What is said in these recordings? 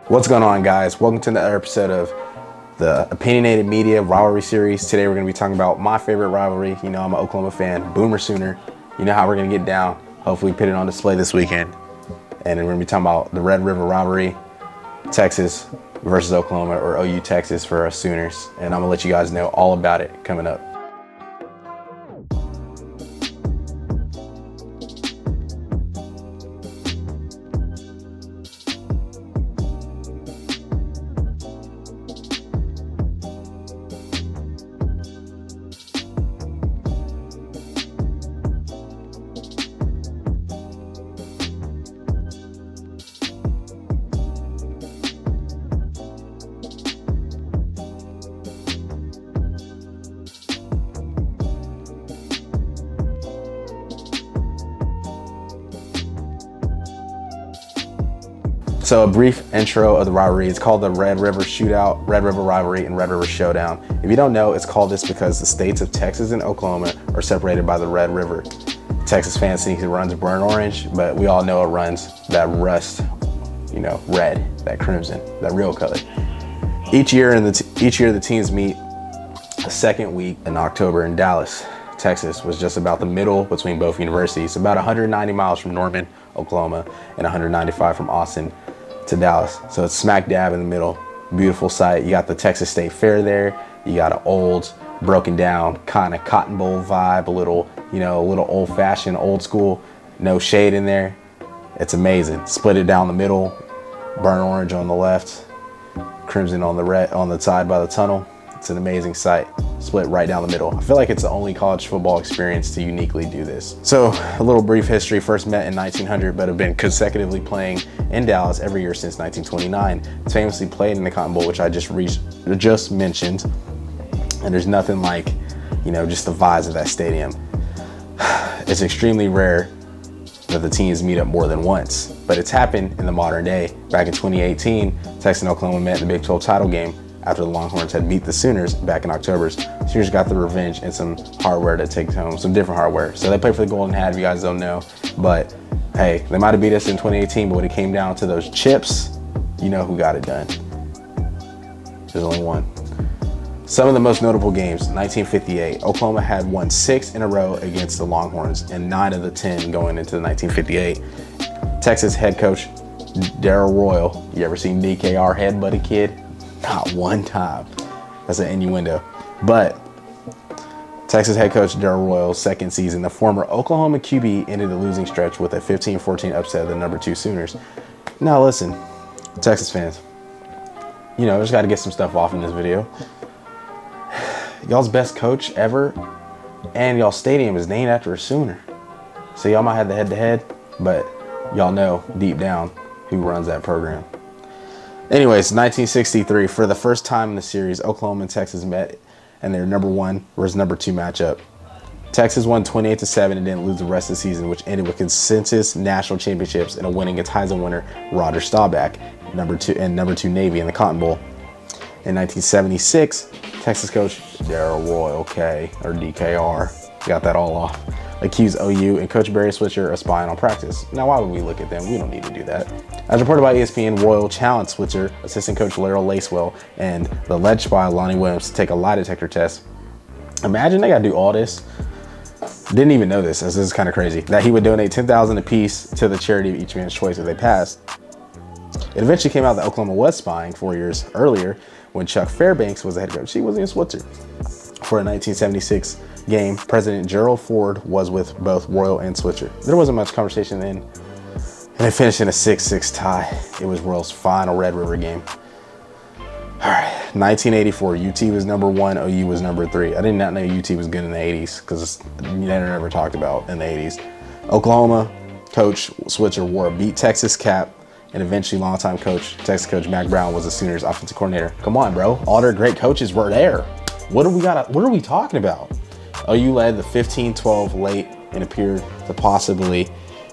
What's going on, guys? Welcome to another episode of the Opinionated Media Rivalry Series. Today we're going to be talking about my favorite rivalry. You know, I'm an Oklahoma fan, Boomer Sooner. You know how we're going to get down. Hopefully put it on display this weekend. And then we're going to be talking about the Red River Rivalry, Texas versus Oklahoma, or OU Texas for us Sooners. And I'm going to let you guys know all about it coming up. So a brief intro of the rivalry. It's called the Red River Shootout, Red River Rivalry, and Red River Showdown. If you don't know, it's called this because the states of Texas and Oklahoma are separated by the Red River. Texas fans think it runs burnt orange, but we all know it runs that rust, you know, red, that crimson, that real color. Each year the teams meet the second week in October in Dallas, Texas, was just about the middle between both universities, about 190 miles from Norman, Oklahoma, and 195 from Austin to Dallas. So it's smack dab in the middle. Beautiful sight. You got the Texas State Fair there. You got an old, broken down kind of Cotton Bowl vibe, a little old fashioned, old school, no shade in there. It's amazing. Split it down the middle, burnt orange on the left, crimson on the side by the tunnel. It's an amazing sight. Split right down the middle. I feel like it's the only college football experience to uniquely do this. So a little brief history. First met in 1900, but have been consecutively playing in Dallas every year since 1929. It's famously played in the Cotton Bowl, which I just mentioned. And there's nothing like, you know, just the vibes of that stadium. It's extremely rare that the teams meet up more than once, but it's happened in the modern day. Back in 2018, Texas and Oklahoma met in the Big 12 title game after the Longhorns had beat the Sooners back in October. Sooners got the revenge and some hardware to take home, some different hardware. So they played for the Golden Hat, if you guys don't know. But hey, they might have beat us in 2018, but when it came down to those chips, you know who got it done. There's only one. Some of the most notable games: 1958, Oklahoma had won 6 in a row against the Longhorns, and 9 of the 10 going into the 1958. Texas head coach Darrell Royal. You ever seen DKR headbutt a kid? Not one time. That's an innuendo. But Texas head coach Darrell Royal's second season, the former Oklahoma QB ended the losing stretch with a 15-14 upset of the number 2 Sooners. Now listen, Texas fans, you know, just got to get some stuff off in this video. Y'all's best coach ever and y'all stadium is named after a Sooner. So y'all might have the head-to-head, but y'all know deep down who runs that program. Anyways, 1963, for the first time in the series, Oklahoma and Texas met, and their number 1 versus number 2 matchup. Texas won 28-7 and didn't lose the rest of the season, which ended with consensus national championships and a win against Heisman winner Roger Staubach, number 2 Navy in the Cotton Bowl. In 1976, Texas coach Darrell Royal, or DKR, got that all off, accused OU and Coach Barry Switzer of spying on practice. Now, why would we look at them? We don't need to do that. As reported by ESPN, Royal challenged Switzer, assistant coach Laryl Lacewell, and the alleged spy Lonnie Williams to take a lie detector test. Imagine they got to do all this. Didn't even know this. This is kind of crazy. That he would donate $10,000 apiece to the charity of each man's choice if they passed. It eventually came out that Oklahoma was spying 4 years earlier when Chuck Fairbanks was the head coach. He wasn't in Switzer. For a 1976 game, President Gerald Ford was with both Royal and Switzer. There wasn't much conversation then, and they finished in a 6-6 tie. It was Royal's final Red River game. All right, 1984, UT was number 1, OU was number 3. I did not know UT was good in the 80s because you never talked about in the 80s. Oklahoma coach Switzer wore a beat Texas cap, and eventually longtime coach, Texas coach Mac Brown, was the Sooners offensive coordinator. Come on, bro. All their great coaches were there. What are we talking about? OU led the 15-12 late and appeared to possibly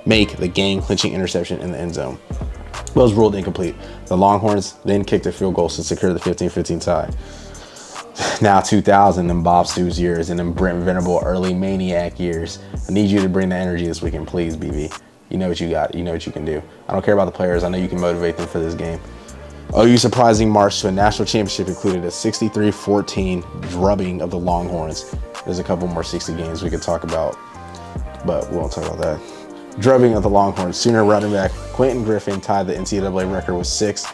make the game-clinching interception in the end zone, but was ruled incomplete. The Longhorns then kicked a field goal to secure the 15-15 tie. Now 2000, them Bob Stoops years and them Brent Venable early Maniac years. I need you to bring the energy this weekend, please, BB. You know what you got. You know what you can do. I don't care about the players. I know you can motivate them for this game. OU's surprising march to a national championship included a 63-14 drubbing of the Longhorns. There's a couple more 60 games we could talk about, but we won't talk about that. Drubbing of the Longhorns. Sooner running back Quentin Griffin tied the NCAA record with 6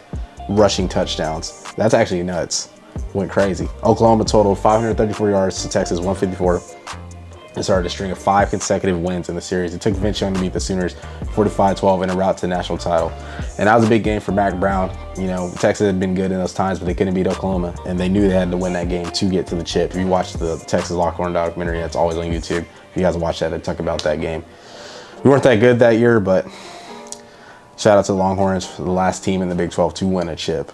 rushing touchdowns. That's actually nuts. Went crazy. Oklahoma totaled 534 yards to Texas 154. And started a string of 5 consecutive wins in the series. It took Vince Young to beat the Sooners 45-12 in a route to the national title. And that was a big game for Mac Brown. You know, Texas had been good in those times, but they couldn't beat Oklahoma. And they knew they had to win that game to get to the chip. If you watch the Texas Longhorn documentary, that's always on YouTube. If you guys watch that, they talk about that game. We weren't that good that year, but shout out to the Longhorns, the last team in the Big 12 to win a chip.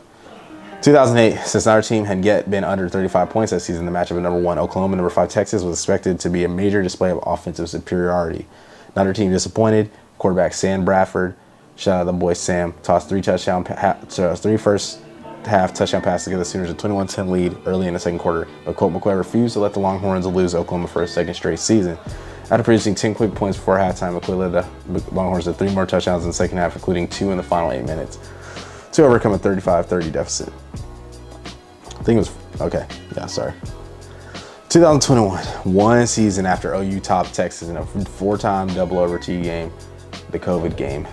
2008, since neither team had yet been under 35 points that season, the matchup of number 1 Oklahoma and number 5 Texas was expected to be a major display of offensive superiority. Neither team disappointed. Quarterback Sam Bradford, shout out to the boy Sam, tossed 3 first half touchdown passes to give the Sooners a 21-10 lead early in the second quarter, but Colt McCoy refused to let the Longhorns lose Oklahoma for a second straight season. After producing 10 quick points before halftime, McCoy led the Longhorns to 3 more touchdowns in the second half, including 2 in the final 8 minutes, to overcome a 35-30 deficit. I think it was, okay, yeah, sorry. 2021, one season after OU topped Texas in a 4-time double overtime game, the COVID game.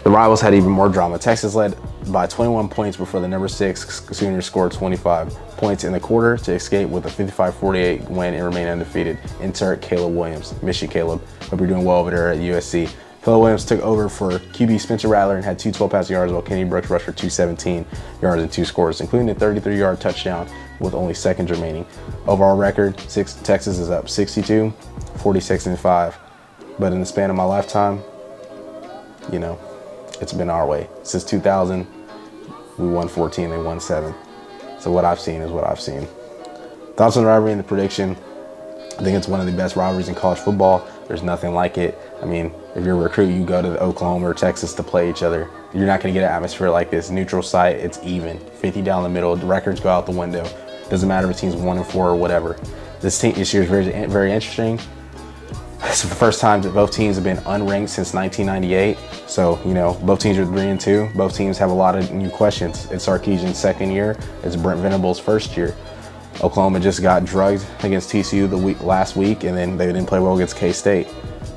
The rivals had even more drama. Texas led by 21 points before the number 6 Sooners scored 25 points in the quarter to escape with a 55-48 win and remain undefeated. Insert Caleb Williams. Miss you, Caleb. Hope you're doing well over there at USC. Caleb Williams took over for QB Spencer Rattler and had 2 12-passing yards, while Kenny Brooks rushed for 217 yards and 2 scores, including a 33-yard touchdown with only seconds remaining. Overall record, Texas is up 62, 46, and 5. But in the span of my lifetime, you know, it's been our way. Since 2000, we won 14, they won 7. So what I've seen is what I've seen. Thoughts on the rivalry and the prediction? I think it's one of the best rivalries in college football. There's nothing like it. I mean, if you're a recruit, you go to Oklahoma or Texas to play each other. You're not going to get an atmosphere like this. Neutral site, it's even. 50 down the middle, the records go out the window. Doesn't matter if the team's 1-4 or whatever. This year is very, very interesting. It's the first time that both teams have been unranked since 1998. So, you know, both teams are 3-2. Both teams have a lot of new questions. It's Sarkisian's second year. It's Brent Venables' first year. Oklahoma just got drugged against TCU last week, and then they didn't play well against K-State.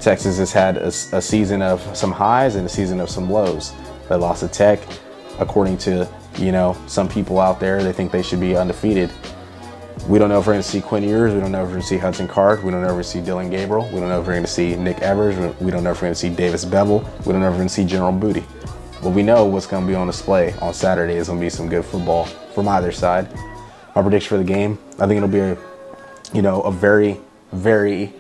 Texas has had a season of some highs and a season of some lows. They lost to Tech. According to, you know, some people out there, they think they should be undefeated. We don't know if we're going to see Quinn Ewers. We don't know if we're going to see Hudson Card. We don't know if we're going to see Dylan Gabriel. We don't know if we're going to see Nick Evers. We don't know if we're going to see Davis Bevel. We don't know if we're going to see General Booty. But we know what's going to be on display on Saturday is going to be some good football from either side. My prediction for the game, I think it'll be a very, very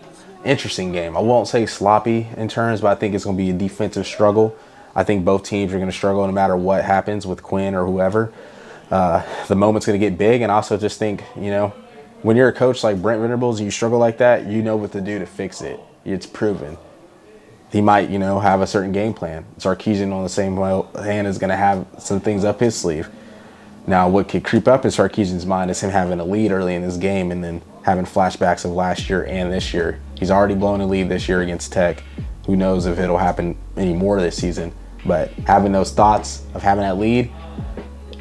interesting game. I won't say sloppy in terms, but I think it's going to be a defensive struggle. I think both teams are going to struggle no matter what happens with Quinn or whoever. The moment's going to get big, and I also just think, you know, when you're a coach like Brent Venables and you struggle like that, you know what to do to fix it. It's proven. He might, you know, have a certain game plan. Sarkisian on the same hand is going to have some things up his sleeve. Now, what could creep up in Sarkisian's mind is him having a lead early in this game and then having flashbacks of last year and this year. He's already blown a lead this year against Tech. Who knows if it'll happen any more this season. But having those thoughts of having that lead,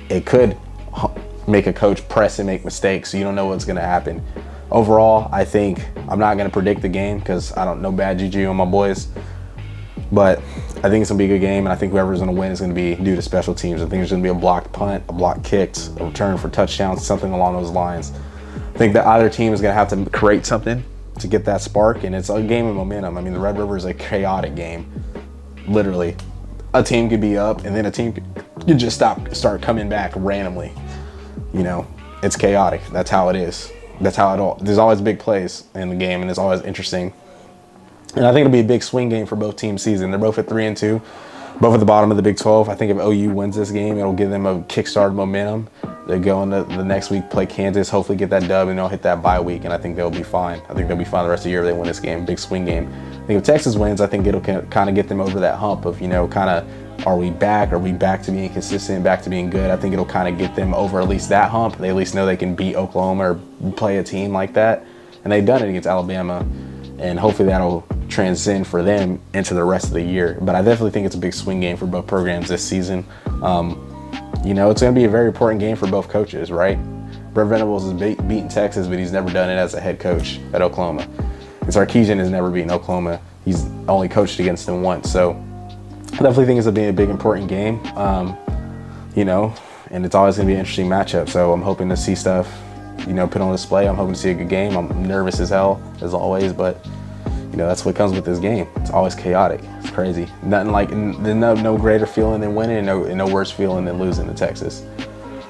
it could make a coach press and make mistakes, so you don't know what's going to happen. Overall, I think I'm not going to predict the game because I don't know bad juju on my boys. But I think it's going to be a good game, and I think whoever's going to win is going to be due to special teams. I think there's going to be a blocked punt, a blocked kicked, a return for touchdowns, something along those lines. I think that either team is going to have to create something to get that spark, and it's a game of momentum. I mean, the Red River is a chaotic game, literally. A team could be up, and then a team could just start coming back randomly. You know, it's chaotic. That's how it is. That's how it all. There's always big plays in the game, and it's always interesting. And I think it'll be a big swing game for both teams' season. They're both at 3-2, both at the bottom of the Big 12. I think if OU wins this game, it'll give them a kickstart momentum. They go into the next week, play Kansas, hopefully get that dub, and they'll hit that bye week, and I think they'll be fine. I think they'll be fine the rest of the year if they win this game. Big swing game. I think if Texas wins, I think it'll kind of get them over that hump of, you know, kind of, are we back? Are we back to being consistent, back to being good? I think it'll kind of get them over at least that hump. They at least know they can beat Oklahoma or play a team like that. And they've done it against Alabama. And hopefully that'll transcend for them into the rest of the year. But I definitely think it's a big swing game for both programs this season. You know, it's going to be a very important game for both coaches, right? Brent Venables has beaten Texas, but he's never done it as a head coach at Oklahoma. And Sarkisian has never beaten Oklahoma. He's only coached against them once. So I definitely think it's going to be a big, important game, you know, and it's always going to be an interesting matchup. So I'm hoping to see stuff, you know, put on display. I'm hoping to see a good game. I'm nervous as hell, as always, but, you know, that's what comes with this game. It's always chaotic. It's crazy. Nothing like, no greater feeling than winning, and no worse feeling than losing to Texas.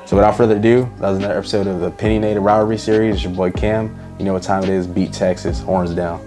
So without further ado, that was another episode of the Opinionated Rivalry series. It's your boy Cam. You know what time it is. Beat Texas. Horns down.